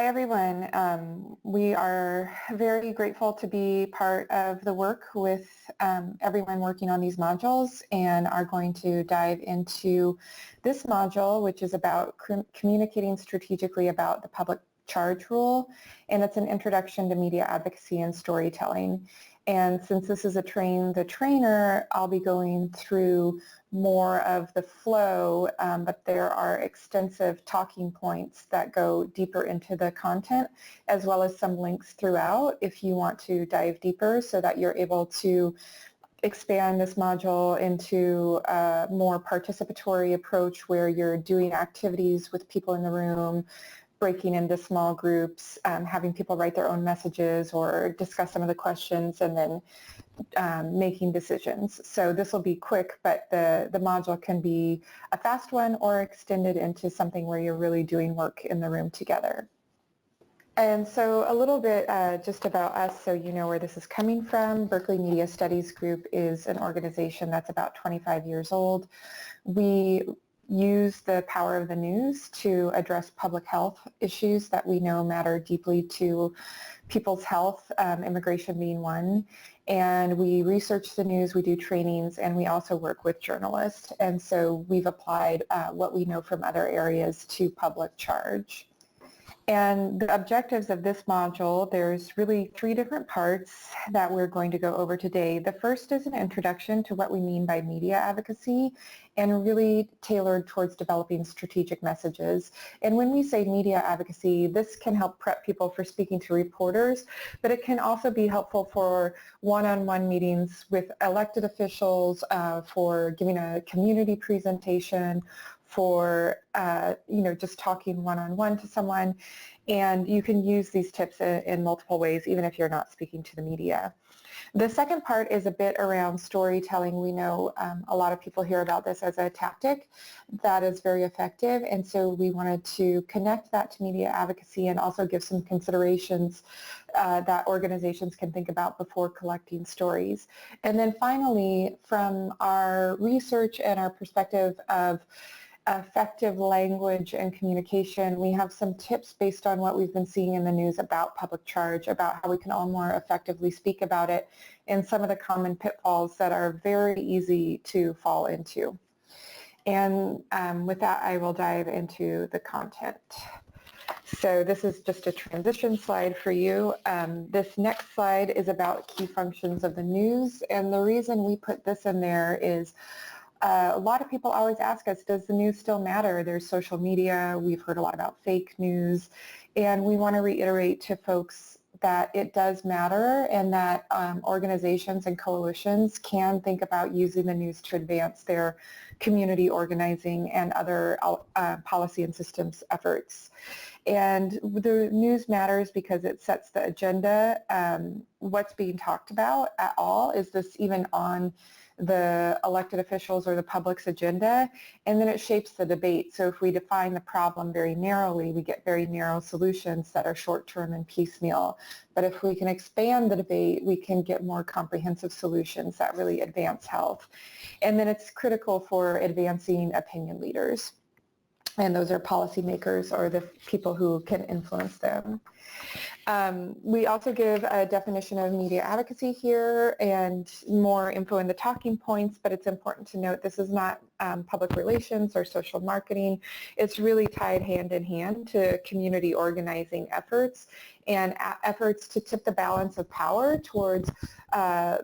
Hi, everyone. We are very grateful to be part of the work with everyone working on these modules and are going to dive into this module, which is about communicating strategically about the public charge rule, and it's an introduction to media advocacy and storytelling. And since this is a train the trainer, I'll be going through more of the flow, but there are extensive talking points that go deeper into the content, as well as some links throughout if you want to dive deeper so that you're able to expand this module into a more participatory approach where you're doing activities with people in the room, breaking into small groups, having people write their own messages or discuss some of the questions, and then making decisions. So this will be quick, but the module can be a fast one or extended into something where you're really doing work in the room together. And so a little bit just about us so you know where this is coming from. Berkeley Media Studies Group is an organization that's about 25 years old. We use the power of the news to address public health issues that we know matter deeply to people's health, immigration being one. And we research the news, we do trainings, and we also work with journalists. And so we've applied what we know from other areas to public charge. And the objectives of this module, there's really 3 different parts that we're going to go over today. The first is an introduction to what we mean by media advocacy and really tailored towards developing strategic messages. And when we say media advocacy, this can help prep people for speaking to reporters, but it can also be helpful for one-on-one meetings with elected officials, for giving a community presentation, for just talking one-on-one to someone, and you can use these tips in multiple ways even if you're not speaking to the media. The second part is a bit around storytelling. We know a lot of people hear about this as a tactic that is very effective, and so we wanted to connect that to media advocacy and also give some considerations that organizations can think about before collecting stories. And then finally, from our research and our perspective of effective language and communication, we have some tips based on what we've been seeing in the news about public charge, about how we can all more effectively speak about it, and some of the common pitfalls that are very easy to fall into. And with that, I will dive into the content. So this is just a transition slide for you. This next slide is about key functions of the news, and the reason we put this in there is a lot of people always ask us, does the news still matter? There's social media, we've heard a lot about fake news, and we want to reiterate to folks that it does matter and that organizations and coalitions can think about using the news to advance their community organizing and other policy and systems efforts. And the news matters because it sets the agenda, what's being talked about at all. Is this even on the elected officials or the public's agenda? And then it shapes the debate. So if we define the problem very narrowly, we get very narrow solutions that are short-term and piecemeal. But if we can expand the debate, we can get more comprehensive solutions that really advance health. And then it's critical for advancing opinion leaders. And those are policymakers or the people who can influence them. We also give a definition of media advocacy here and more info in the talking points, but it's important to note this is not public relations or social marketing. It's really tied hand in hand to community organizing efforts and efforts to tip the balance of power towards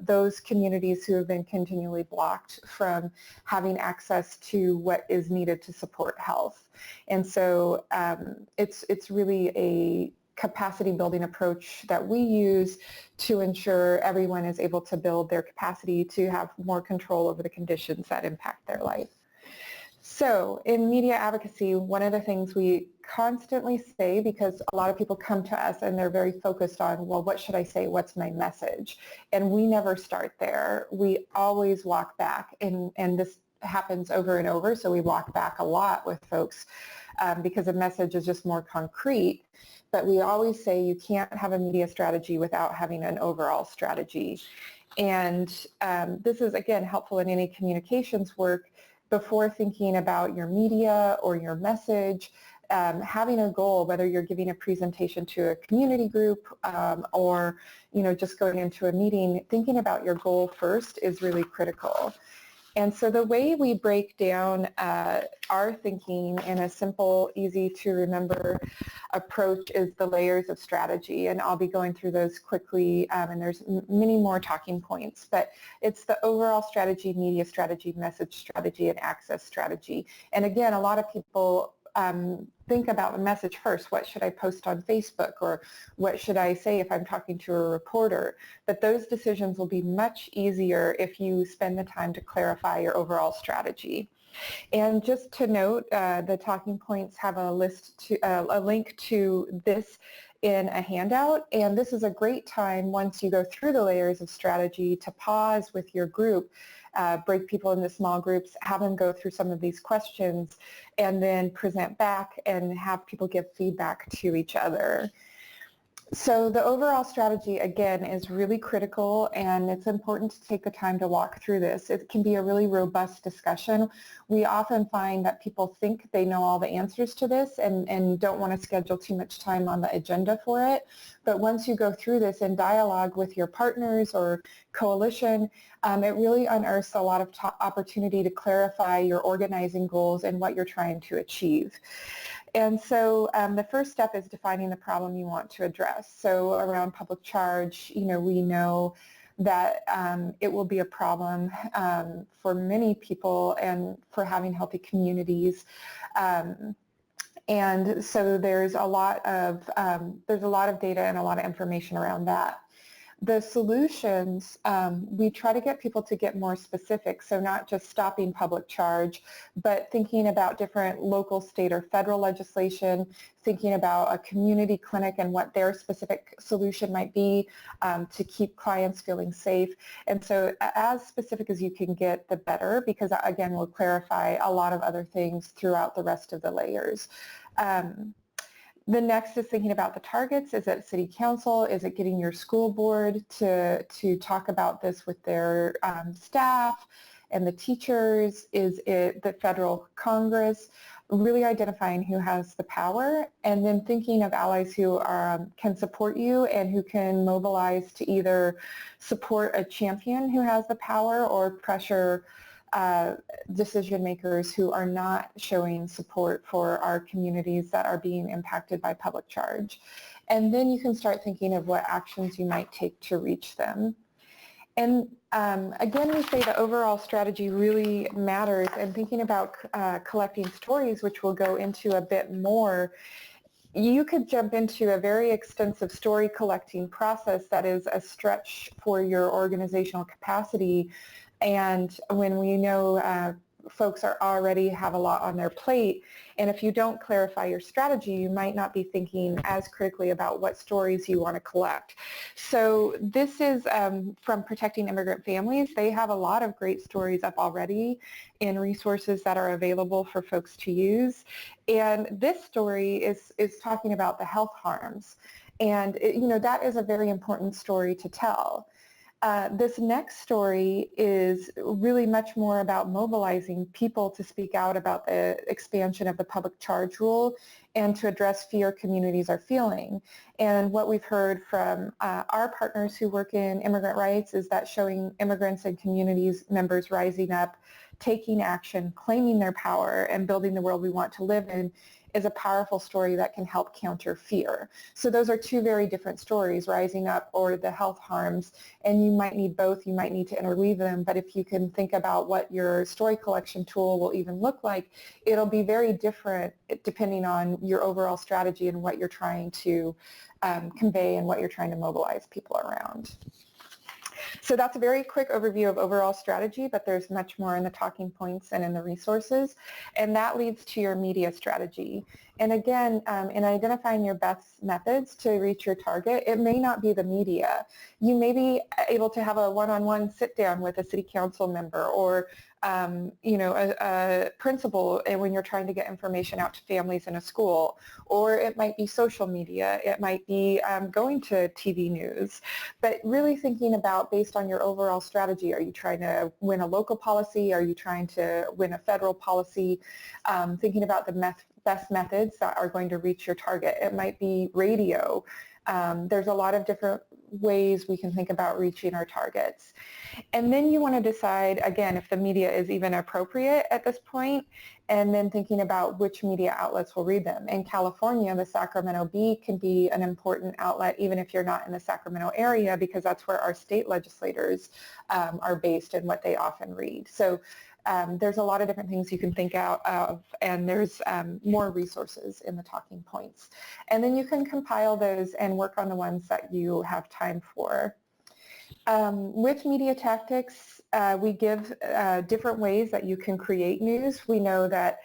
those communities who have been continually blocked from having access to what is needed to support health. And so it's really a capacity building approach that we use to ensure everyone is able to build their capacity to have more control over the conditions that impact their life. So in media advocacy, one of the things we constantly say, because a lot of people come to us and they're very focused on, well, what should I say? What's my message? And we never start there. We always walk back, and this happens over and over, so we walk back a lot with folks because a message is just more concrete. But we always say you can't have a media strategy without having an overall strategy. And this is, again, helpful in any communications work. Before thinking about your media or your message, having a goal, whether you're giving a presentation to a community group or just going into a meeting, thinking about your goal first is really critical. And so the way we break down our thinking in a simple, easy to remember approach is the layers of strategy. And I'll be going through those quickly, and there's many more talking points. But it's the overall strategy, media strategy, message strategy, and access strategy. And again, a lot of people think about the message first. What should I post on Facebook, or what should I say if I'm talking to a reporter? But those decisions will be much easier if you spend the time to clarify your overall strategy. And just to note, the talking points have a link to this in a handout, and this is a great time once you go through the layers of strategy to pause with your group, break people into small groups, have them go through some of these questions, and then present back and have people give feedback to each other. So the overall strategy, again, is really critical, and it's important to take the time to walk through this. It can be a really robust discussion. We often find that people think they know all the answers to this and don't want to schedule too much time on the agenda for it. But once you go through this in dialogue with your partners or coalition, it really unearths a lot of opportunity to clarify your organizing goals and what you're trying to achieve. And so the first step is defining the problem you want to address. So around public charge, we know that it will be a problem for many people and for having healthy communities. And so there's a lot of data and a lot of information around that. The solutions, we try to get people to get more specific, so not just stopping public charge, but thinking about different local, state, or federal legislation, thinking about a community clinic and what their specific solution might be to keep clients feeling safe. And so as specific as you can get, the better, because again, we'll clarify a lot of other things throughout the rest of the layers. The next is thinking about the targets. Is it city council? Is it getting your school board to talk about this with their staff and the teachers? Is it the federal Congress? Really identifying who has the power, and then thinking of allies who can support you and who can mobilize to either support a champion who has the power or pressure decision makers who are not showing support for our communities that are being impacted by public charge. And then you can start thinking of what actions you might take to reach them. And again, we say the overall strategy really matters, and thinking about collecting stories, which we'll go into a bit more. You could jump into a very extensive story collecting process that is a stretch for your organizational capacity. And when we know folks already have a lot on their plate, and if you don't clarify your strategy, you might not be thinking as critically about what stories you want to collect. So this is from Protecting Immigrant Families. They have a lot of great stories up already in resources that are available for folks to use. And this story is talking about the health harms. And that is a very important story to tell. This next story is really much more about mobilizing people to speak out about the expansion of the public charge rule and to address fear communities are feeling. And what we've heard from our partners who work in immigrant rights is that showing immigrants and communities members rising up, taking action, claiming their power, and building the world we want to live in is a powerful story that can help counter fear. So those are two very different stories, rising up or the health harms, and you might need both. You might need to interweave them, but if you can think about what your story collection tool will even look like, it'll be very different depending on your overall strategy and what you're trying to convey and what you're trying to mobilize people around. So that's a very quick overview of overall strategy, but there's much more in the talking points and in the resources, and that leads to your media strategy. And again, in identifying your best methods to reach your target, it may not be the media. You may be able to have a one-on-one sit-down with a city council member or a principal when you're trying to get information out to families in a school, or it might be social media, it might be going to TV news, but really thinking about based on your overall strategy, are you trying to win a local policy, are you trying to win a federal policy, thinking about the best methods that are going to reach your target. It might be radio. There's a lot of different ways we can think about reaching our targets. And then you want to decide, again, if the media is even appropriate at this point, and then thinking about which media outlets will read them. In California, the Sacramento Bee can be an important outlet even if you're not in the Sacramento area, because that's where our state legislators are based and what they often read. So there's a lot of different things you can think out of, and there's more resources in the talking points. And then you can compile those and work on the ones that you have time for. With media tactics, we give different ways that you can create news. We know that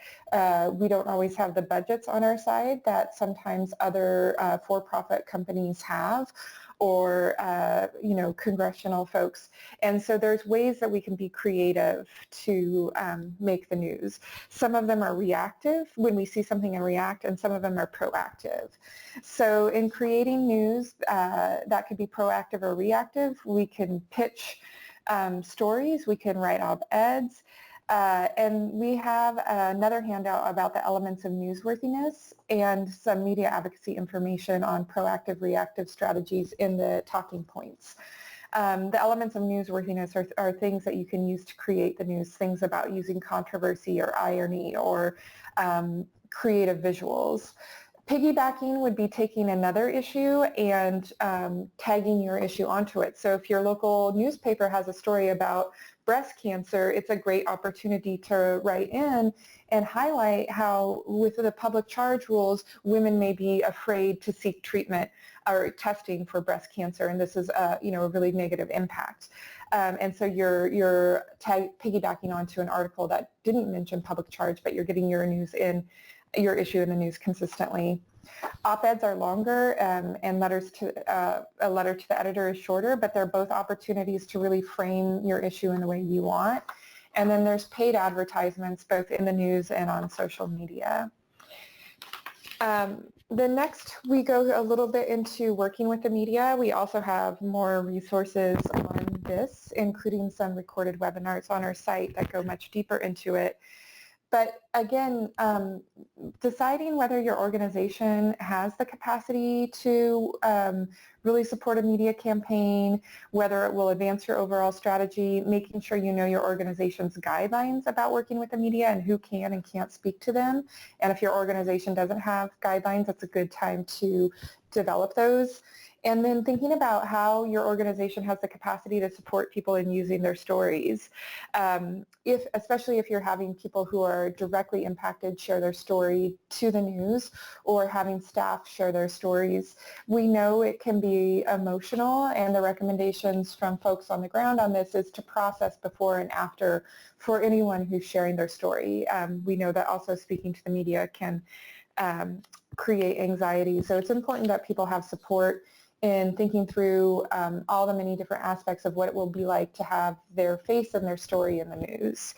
we don't always have the budgets on our side that sometimes other for-profit companies have, or congressional folks. And so there's ways that we can be creative to make the news. Some of them are reactive when we see something and react, and some of them are proactive. So in creating news that could be proactive or reactive, we can pitch stories, we can write op-eds, and we have another handout about the elements of newsworthiness and some media advocacy information on proactive, reactive strategies in the talking points. The elements of newsworthiness are things that you can use to create the news, things about using controversy or irony or creative visuals. Piggybacking would be taking another issue and tagging your issue onto it. So if your local newspaper has a story about breast cancer, it's a great opportunity to write in and highlight how with the public charge rules, women may be afraid to seek treatment or testing for breast cancer, and this is a really negative impact. And so you're piggybacking onto an article that didn't mention public charge, but you're getting your issue in the news consistently. Op-eds are longer, and a letter to the editor is shorter, but they're both opportunities to really frame your issue in the way you want. And then there's paid advertisements both in the news and on social media. The next, we go a little bit into working with the media. We also have more resources on this, including some recorded webinars on our site that go much deeper into it. But again, deciding whether your organization has the capacity to really support a media campaign, whether it will advance your overall strategy, making sure you know your organization's guidelines about working with the media and who can and can't speak to them. And if your organization doesn't have guidelines, it's a good time to develop those. And then thinking about how your organization has the capacity to support people in using their stories. Especially if you're having people who are directly impacted share their story to the news, or having staff share their stories. We know it can be emotional, and the recommendations from folks on the ground on this is to process before and after for anyone who's sharing their story. We know that also speaking to the media can create anxiety, so it's important that people have support in thinking through all the many different aspects of what it will be like to have their face and their story in the news.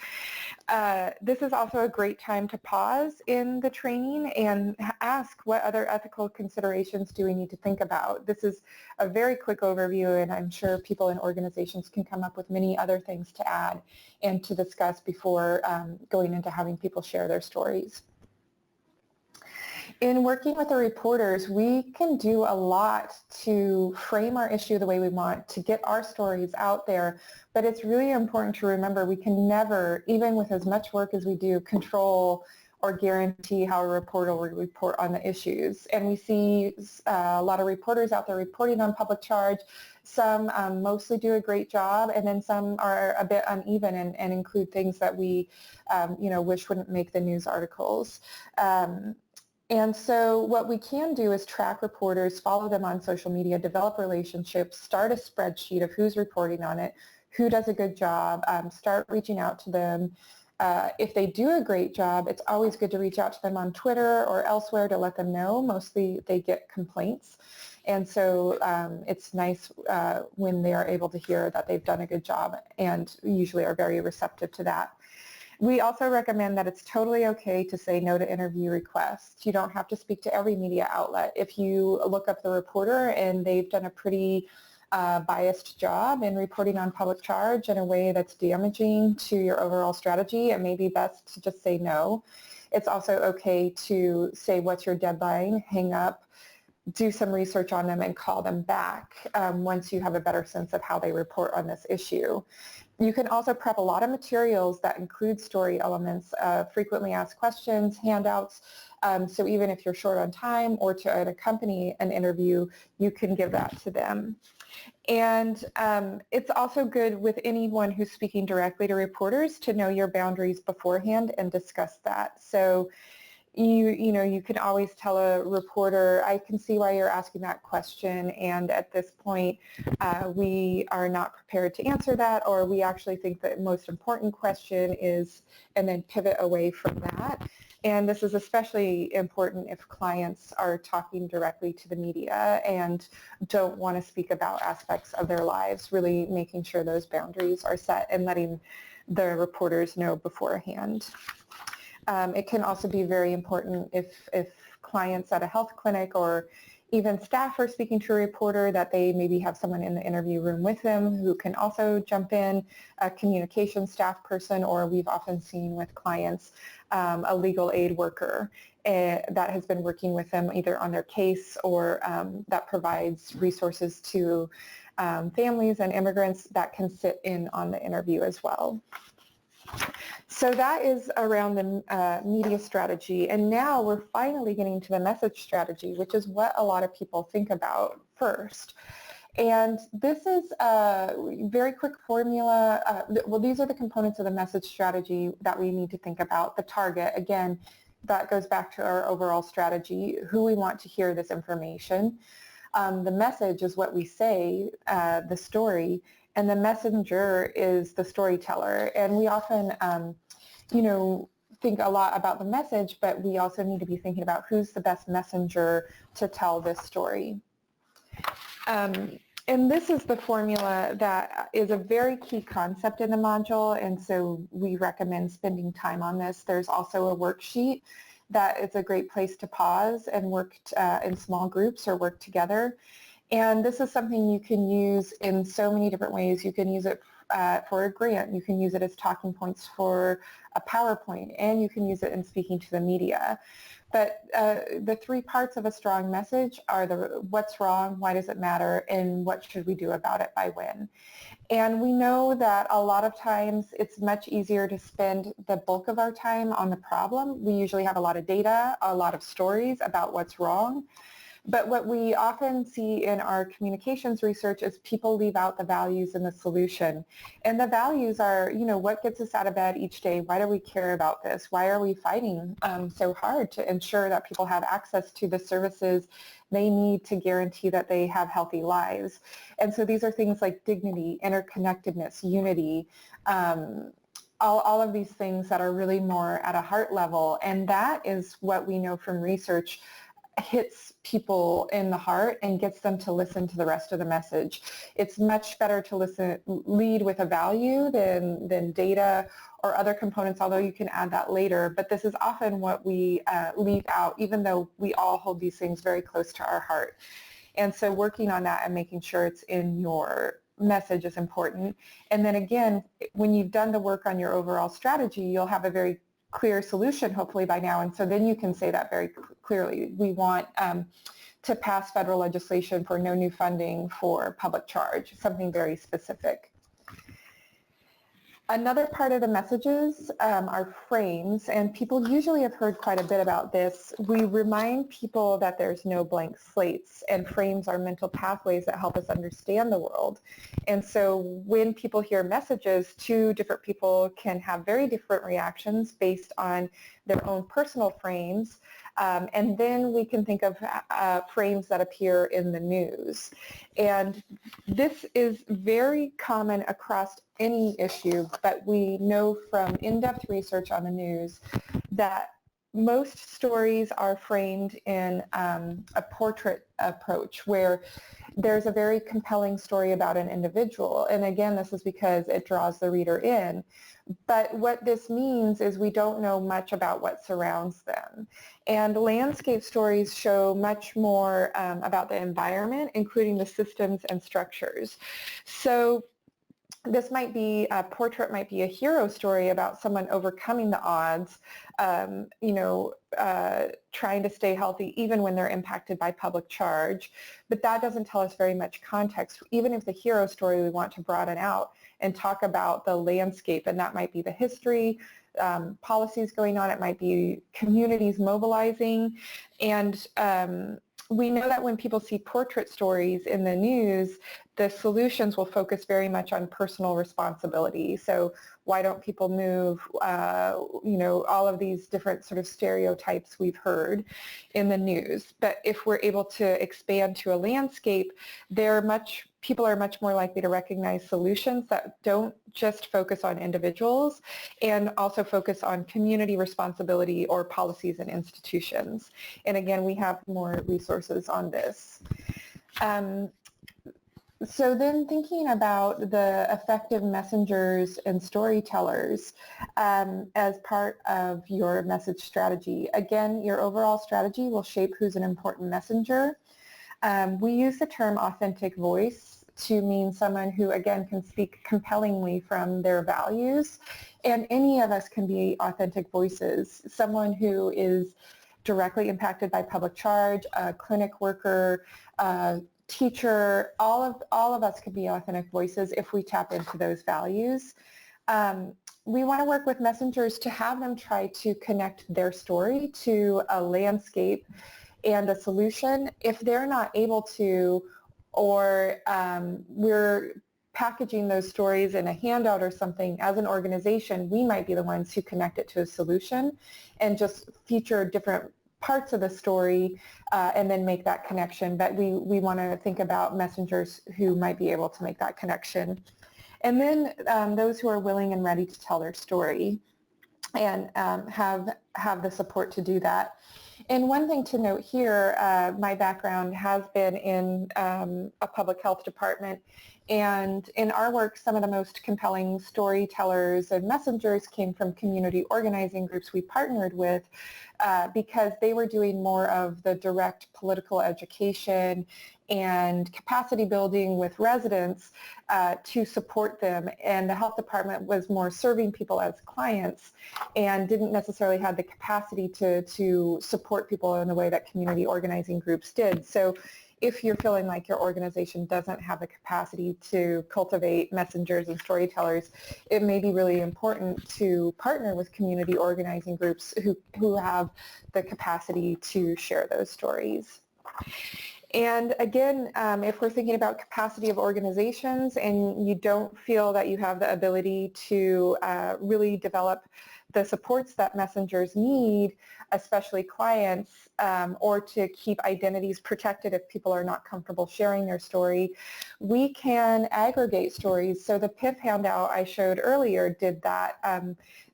This is also a great time to pause in the training and ask what other ethical considerations do we need to think about. This is a very quick overview, and I'm sure people in organizations can come up with many other things to add and to discuss before going into having people share their stories. In working with the reporters, we can do a lot to frame our issue the way we want, to get our stories out there, but it's really important to remember we can never, even with as much work as we do, control or guarantee how a reporter will report on the issues. And we see a lot of reporters out there reporting on public charge. Some mostly do a great job, and then some are a bit uneven and include things that we wish wouldn't make the news articles. And so what we can do is track reporters, follow them on social media, develop relationships, start a spreadsheet of who's reporting on it, who does a good job, start reaching out to them. If they do a great job, it's always good to reach out to them on Twitter or elsewhere to let them know. Mostly they get complaints. And so it's nice when they are able to hear that they've done a good job, and usually are very receptive to that. We also recommend that it's totally okay to say no to interview requests. You don't have to speak to every media outlet. If you look up the reporter and they've done a pretty biased job in reporting on public charge in a way that's damaging to your overall strategy, it may be best to just say no. It's also okay to say what's your deadline, hang up, do some research on them and call them back once you have a better sense of how they report on this issue. You can also prep a lot of materials that include story elements, frequently asked questions, handouts, so even if you're short on time or to accompany an interview, you can give that to them. And it's also good with anyone who's speaking directly to reporters to know your boundaries beforehand and discuss that. So you can always tell a reporter, I can see why you're asking that question, and at this point we are not prepared to answer that, or we actually think the most important question is, and then pivot away from that. And this is especially important if clients are talking directly to the media and don't want to speak about aspects of their lives, really making sure those boundaries are set and letting the reporters know beforehand. It can also be very important if clients at a health clinic or even staff are speaking to a reporter that they maybe have someone in the interview room with them who can also jump in, a communication staff person, or we've often seen with clients a legal aid worker that has been working with them either on their case or that provides resources to families and immigrants that can sit in on the interview as well. So that is around the media strategy, and now we're finally getting to the message strategy, which is what a lot of people think about first. And this is a very quick formula. Well, these are the components of the message strategy that we need to think about. The target, again, that goes back to our overall strategy, who we want to hear this information. The message is what we say, the story, and the messenger is the storyteller. And we often, think a lot about the message, but we also need to be thinking about who's the best messenger to tell this story. And this is the formula that is a very key concept in the module, and so we recommend spending time on this. There's also a worksheet that is a great place to pause and work in small groups or work together. And this is something you can use in so many different ways. You can use it for a grant. You can use it as talking points for a PowerPoint, and you can use it in speaking to the media. But the three parts of a strong message are the what's wrong, why does it matter, and what should we do about it by when. And we know that a lot of times it's much easier to spend the bulk of our time on the problem. We usually have a lot of data, a lot of stories about what's wrong. But what we often see in our communications research is people leave out the values and the solution. And the values are, what gets us out of bed each day? Why do we care about this? Why are we fighting so hard to ensure that people have access to the services they need to guarantee that they have healthy lives? And so these are things like dignity, interconnectedness, unity, all of these things that are really more at a heart level. And that is what we know from research hits people in the heart and gets them to listen to the rest of the message. It's much better to lead with a value than data or other components, although you can add that later. But this is often what we leave out, even though we all hold these things very close to our heart. And so working on that and making sure it's in your message is important. And then again, when you've done the work on your overall strategy, you'll have a very clear solution hopefully by now, and so then you can say that very clearly. We want to pass federal legislation for no new funding for public charge, something very specific. Another part of the messages are frames, and people usually have heard quite a bit about this. We remind people that there's no blank slates, and frames are mental pathways that help us understand the world. And so when people hear messages, two different people can have very different reactions based on their own personal frames. And then we can think of frames that appear in the news. And this is very common across any issue, but we know from in-depth research on the news that most stories are framed in a portrait approach where there's a very compelling story about an individual. And again, this is because it draws the reader in. But what this means is we don't know much about what surrounds them. And landscape stories show much more about the environment, including the systems and structures. So this might be, a portrait might be a hero story about someone overcoming the odds, trying to stay healthy even when they're impacted by public charge. But that doesn't tell us very much context. Even if the hero story, we want to broaden out and talk about the landscape, and that might be the history, policies going on, it might be communities mobilizing. And we know that when people see portrait stories in the news, the solutions will focus very much on personal responsibility. So why don't people move, all of these different sort of stereotypes we've heard in the news. But if we're able to expand to a landscape, people are much more likely to recognize solutions that don't just focus on individuals and also focus on community responsibility or policies and institutions. And again, we have more resources on this. So then thinking about the effective messengers and storytellers as part of your message strategy. Again, your overall strategy will shape who's an important messenger. We use the term authentic voice to mean someone who, again, can speak compellingly from their values. And any of us can be authentic voices. Someone who is directly impacted by public charge, a clinic worker, teacher, all of us could be authentic voices if we tap into those values. We want to work with messengers to have them try to connect their story to a landscape and a solution. If they're not able to, or we're packaging those stories in a handout or something, as an organization, we might be the ones who connect it to a solution and just feature different parts of the story and then make that connection. But we want to think about messengers who might be able to make that connection. And then those who are willing and ready to tell their story and have the support to do that. And one thing to note here, my background has been in a public health department, and in our work, some of the most compelling storytellers and messengers came from community organizing groups we partnered with because they were doing more of the direct political education and capacity building with residents to support them. And the health department was more serving people as clients and didn't necessarily have the capacity to support people in the way that community organizing groups did. So if you're feeling like your organization doesn't have the capacity to cultivate messengers and storytellers, it may be really important to partner with community organizing groups who have the capacity to share those stories. And again, if we're thinking about capacity of organizations and you don't feel that you have the ability to really develop the supports that messengers need, especially clients, or to keep identities protected if people are not comfortable sharing their story, we can aggregate stories. So the PIF handout I showed earlier did that.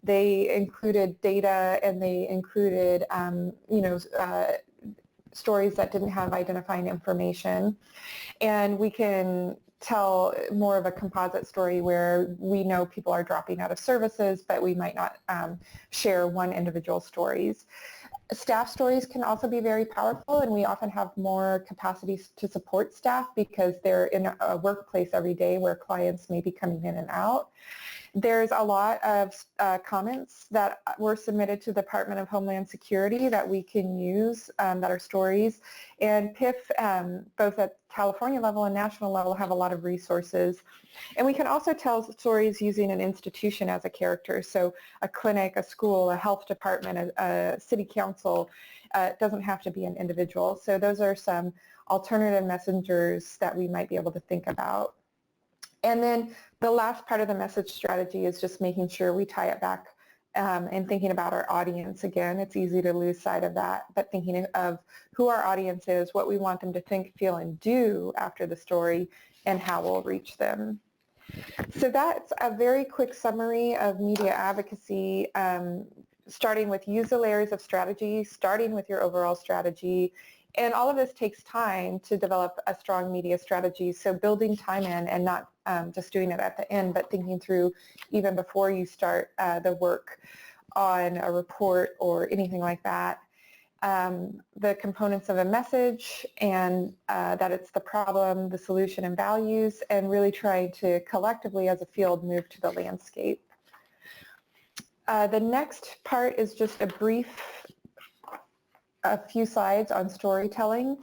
They included data and they included, stories that didn't have identifying information. And we can tell more of a composite story where we know people are dropping out of services, but we might not share one individual stories. Staff stories can also be very powerful, and we often have more capacity to support staff because they're in a workplace every day where clients may be coming in and out. There's a lot of comments that were submitted to the Department of Homeland Security that we can use that are stories. And PIF, both at California level and national level, have a lot of resources. And we can also tell stories using an institution as a character. So a clinic, a school, a health department, a city council. It doesn't have to be an individual. So those are some alternative messengers that we might be able to think about. And then the last part of the message strategy is just making sure we tie it back and thinking about our audience. Again, it's easy to lose sight of that, but thinking of who our audience is, what we want them to think, feel, and do after the story, and how we'll reach them. So that's a very quick summary of media advocacy, starting with use the layers of strategy, starting with your overall strategy, And all of this takes time to develop a strong media strategy, so building time in and not just doing it at the end, but thinking through even before you start the work on a report or anything like that. The components of a message and that it's the problem, the solution, and values, and really trying to collectively as a field move to the landscape. The next part is just a few slides on storytelling.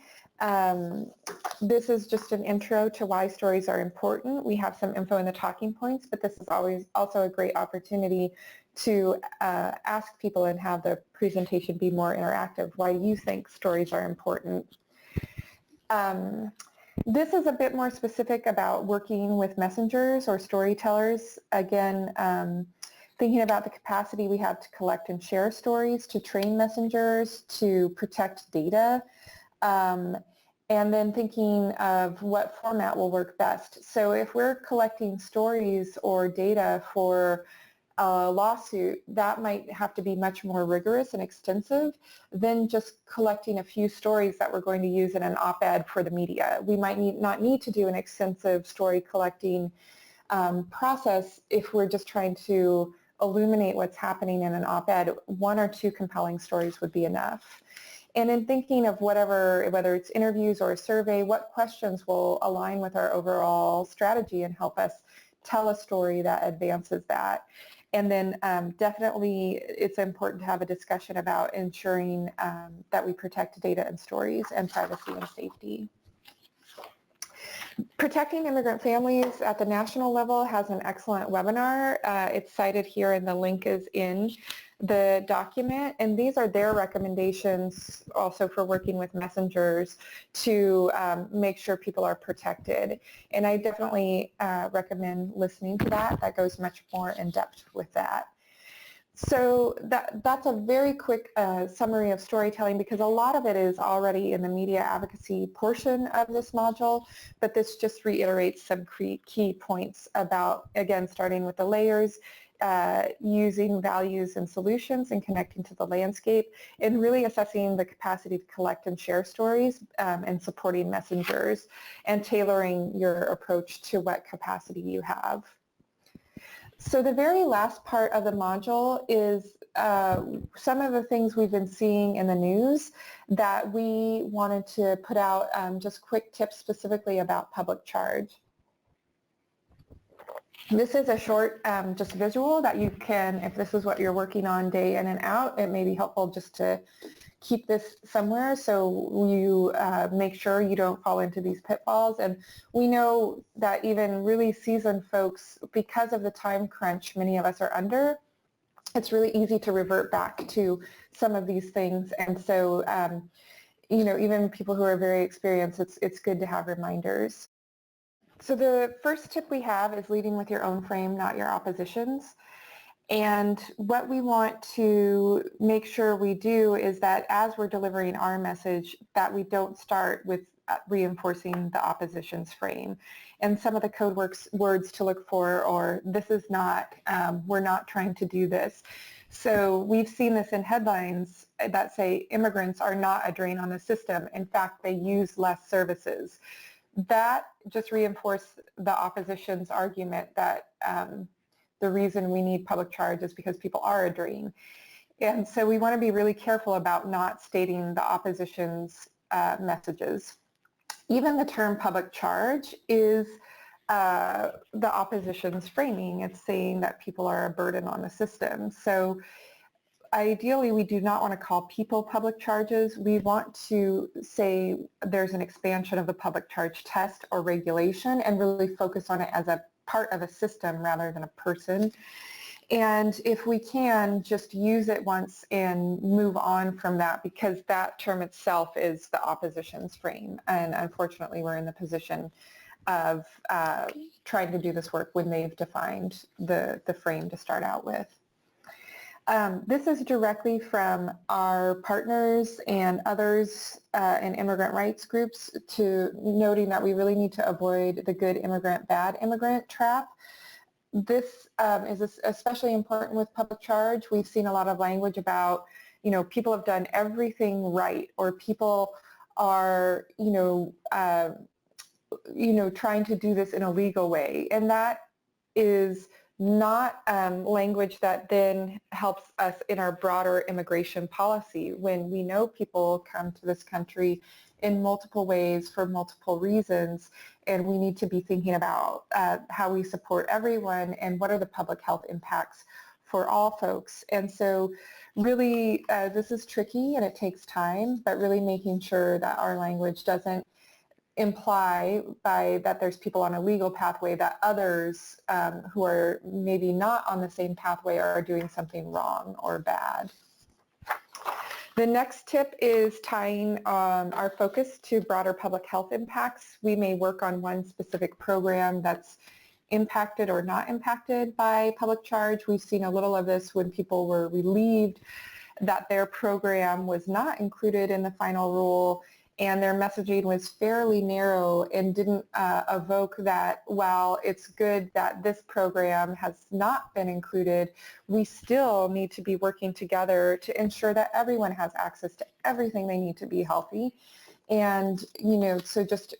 This is just an intro to why stories are important. We have some info in the talking points, but this is always also a great opportunity to ask people and have the presentation be more interactive. Why do you think stories are important? This is a bit more specific about working with messengers or storytellers. Again, thinking about the capacity we have to collect and share stories, to train messengers, to protect data, and then thinking of what format will work best. So if we're collecting stories or data for a lawsuit, that might have to be much more rigorous and extensive than just collecting a few stories that we're going to use in an op-ed for the media. We might not need to do an extensive story collecting process if we're just trying to illuminate what's happening in an op-ed. One or two compelling stories would be enough. And in thinking of whether it's interviews or a survey, what questions will align with our overall strategy and help us tell a story that advances that. And then definitely it's important to have a discussion about ensuring that we protect data and stories and privacy and safety. Protecting Immigrant Families at the national level has an excellent webinar. It's cited here and the link is in the document, and these are their recommendations also for working with messengers to make sure people are protected. And I definitely recommend listening to that. That goes much more in depth with that. So that's a very quick summary of storytelling, because a lot of it is already in the media advocacy portion of this module, but this just reiterates some key points about, again, starting with the layers, using values and solutions and connecting to the landscape, and really assessing the capacity to collect and share stories and supporting messengers and tailoring your approach to what capacity you have. So the very last part of the module is some of the things we've been seeing in the news that we wanted to put out just quick tips specifically about public charge. This is a short just visual that you can, if this is what you're working on day in and out, it may be helpful just to keep this somewhere so you make sure you don't fall into these pitfalls. And we know that even really seasoned folks, because of the time crunch many of us are under, it's really easy to revert back to some of these things. And so, you know, even people who are very experienced, it's good to have reminders. So the first tip we have is leading with your own frame, not your opposition's. And what we want to make sure we do is that as we're delivering our message, that we don't start with reinforcing the opposition's frame. And some of the code words to look for, or this is not, we're not trying to do this. So we've seen this in headlines that say immigrants are not a drain on the system. In fact, they use less services. That just reinforced the opposition's argument that the reason we need public charge is because people are a drain. And so we want to be really careful about not stating the opposition's messages. Even the term public charge is the opposition's framing. It's saying that people are a burden on the system. So ideally, we do not want to call people public charges. We want to say there's an expansion of the public charge test or regulation and really focus on it as a part of a system rather than a person. And if we can, just use it once and move on from that, because that term itself is the opposition's frame. And unfortunately, we're in the position of trying to do this work when they've defined the frame to start out with. This is directly from our partners and others in immigrant rights groups, to noting that we really need to avoid the good immigrant, bad immigrant trap. This is especially important with public charge. We've seen a lot of language about, you know, people have done everything right, or people are, trying to do this in a legal way, and that is not language that then helps us in our broader immigration policy. When we know people come to this country in multiple ways for multiple reasons, and we need to be thinking about how we support everyone and what are the public health impacts for all folks. And so really this is tricky and it takes time, but really making sure that our language doesn't imply by that there's people on a legal pathway that others who are maybe not on the same pathway are doing something wrong or bad. The next tip is tying our focus to broader public health impacts. We may work on one specific program that's impacted or not impacted by public charge. We've seen a little of this when people were relieved that their program was not included in the final rule, and their messaging was fairly narrow and didn't evoke that while it's good that this program has not been included, we still need to be working together to ensure that everyone has access to everything they need to be healthy. And, so just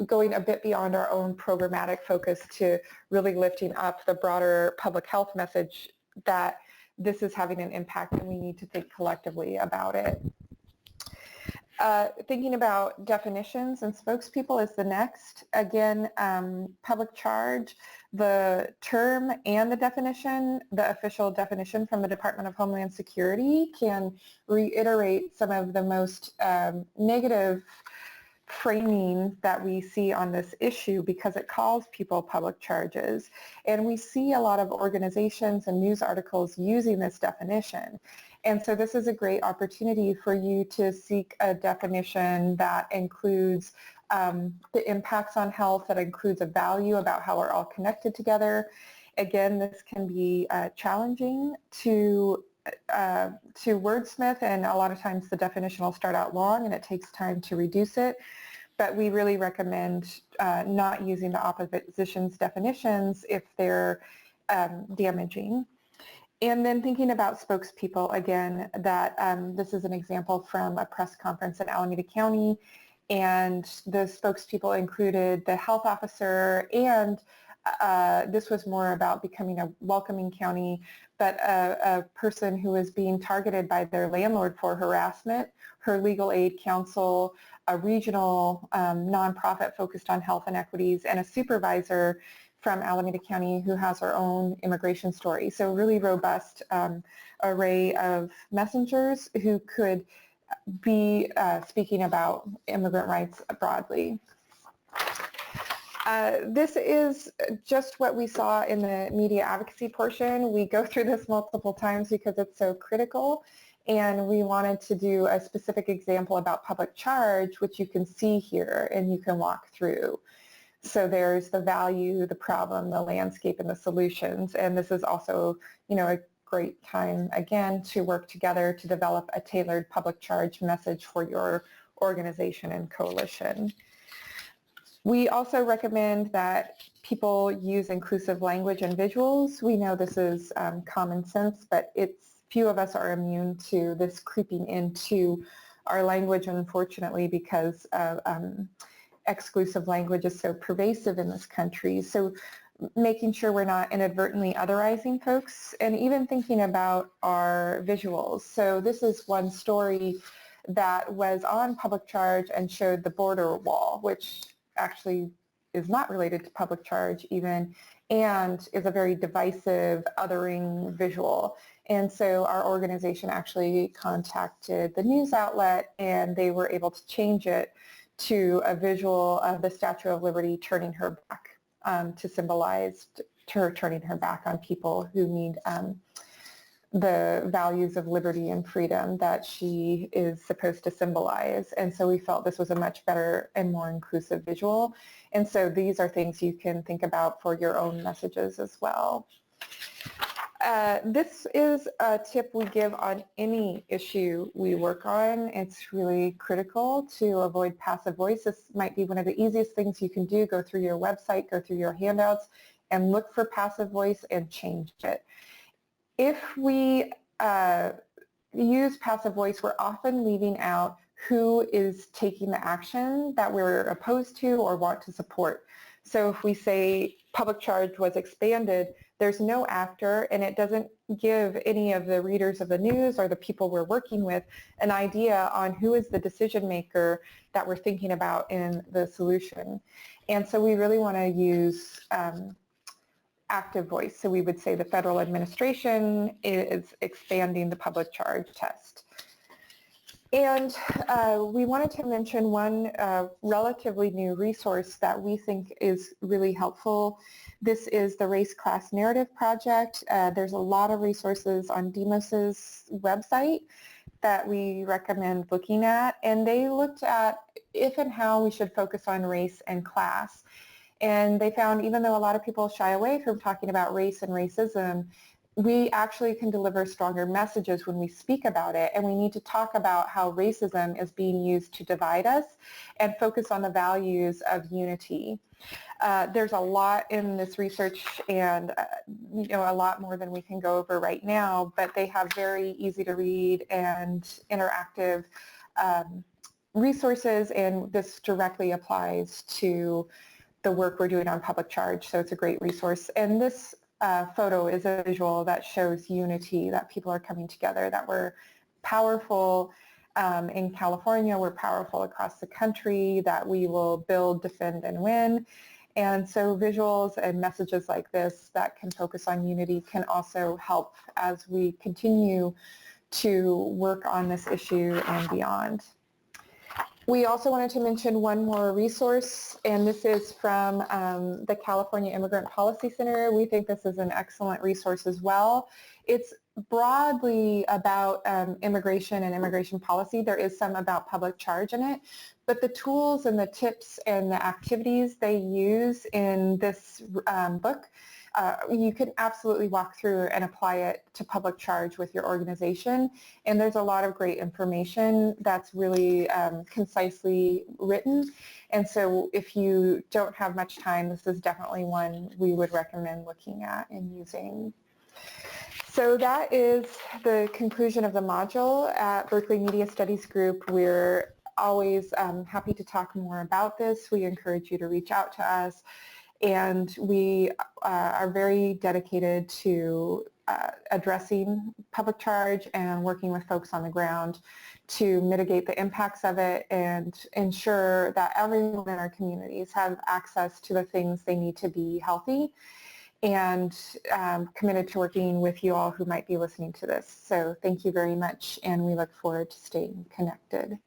going a bit beyond our own programmatic focus to really lifting up the broader public health message that this is having an impact and we need to think collectively about it. Thinking about definitions and spokespeople is the next. Again, public charge, the term and the definition, the official definition from the Department of Homeland Security can reiterate some of the most negative framing that we see on this issue because it calls people public charges. And we see a lot of organizations and news articles using this definition. And so this is a great opportunity for you to seek a definition that includes the impacts on health, that includes a value about how we're all connected together. Again, this can be challenging to wordsmith, and a lot of times the definition will start out long and it takes time to reduce it. But we really recommend not using the opposition's definitions if they're damaging. And then thinking about spokespeople, again, that this is an example from a press conference in Alameda County, and the spokespeople included the health officer, and this was more about becoming a welcoming county, but a person who was being targeted by their landlord for harassment, her legal aid counsel, a regional nonprofit focused on health inequities, and a supervisor from Alameda County who has her own immigration story. So really robust array of messengers who could be speaking about immigrant rights broadly. This is just what we saw in the media advocacy portion. We go through this multiple times because it's so critical, and we wanted to do a specific example about public charge, which you can see here and you can walk through. So there's the value, the problem, the landscape, and the solutions. And this is also, a great time, again, to work together to develop a tailored public charge message for your organization and coalition. We also recommend that people use inclusive language and visuals. We know this is common sense, but few of us are immune to this creeping into our language, unfortunately, because exclusive language is so pervasive in this country. So making sure we're not inadvertently otherizing folks, and even thinking about our visuals. So this is one story that was on public charge and showed the border wall, which actually is not related to public charge even, and is a very divisive, othering visual. And so our organization actually contacted the news outlet, and they were able to change it to a visual of the Statue of Liberty turning her back to symbolize her turning her back on people who need the values of liberty and freedom that she is supposed to symbolize. And so we felt this was a much better and more inclusive visual. And so these are things you can think about for your own messages as well. This is a tip we give on any issue we work on. It's really critical to avoid passive voice. This might be one of the easiest things you can do. Go through your website, go through your handouts, and look for passive voice and change it. If we use passive voice, we're often leaving out who is taking the action that we're opposed to or want to support. So if we say public charge was expanded, there's no actor, and it doesn't give any of the readers of the news or the people we're working with an idea on who is the decision maker that we're thinking about in the solution. And so we really want to use active voice. So we would say the federal administration is expanding the public charge test. And we wanted to mention one relatively new resource that we think is really helpful. This is the Race Class Narrative Project. There's a lot of resources on Demos's website that we recommend looking at, and they looked at if and how we should focus on race and class. And they found even though a lot of people shy away from talking about race and racism, we actually can deliver stronger messages when we speak about it, and we need to talk about how racism is being used to divide us and focus on the values of unity. There's a lot in this research, and a lot more than we can go over right now, but they have very easy to read and interactive resources, and this directly applies to the work we're doing on public charge, so it's a great resource. And this photo is a visual that shows unity, that people are coming together, that we're powerful in California, we're powerful across the country, that we will build, defend, and win. And so visuals and messages like this that can focus on unity can also help as we continue to work on this issue and beyond. We also wanted to mention one more resource, and this is from the California Immigrant Policy Center. We think this is an excellent resource as well. It's broadly about immigration and immigration policy. There is some about public charge in it, but the tools and the tips and the activities they use in this book, you can absolutely walk through and apply it to public charge with your organization. And there's a lot of great information that's really concisely written. And so if you don't have much time, this is definitely one we would recommend looking at and using. So that is the conclusion of the module at Berkeley Media Studies Group. We're always happy to talk more about this. We encourage you to reach out to us. And we are very dedicated to addressing public charge and working with folks on the ground to mitigate the impacts of it and ensure that everyone in our communities have access to the things they need to be healthy, and committed to working with you all who might be listening to this. So thank you very much, and we look forward to staying connected.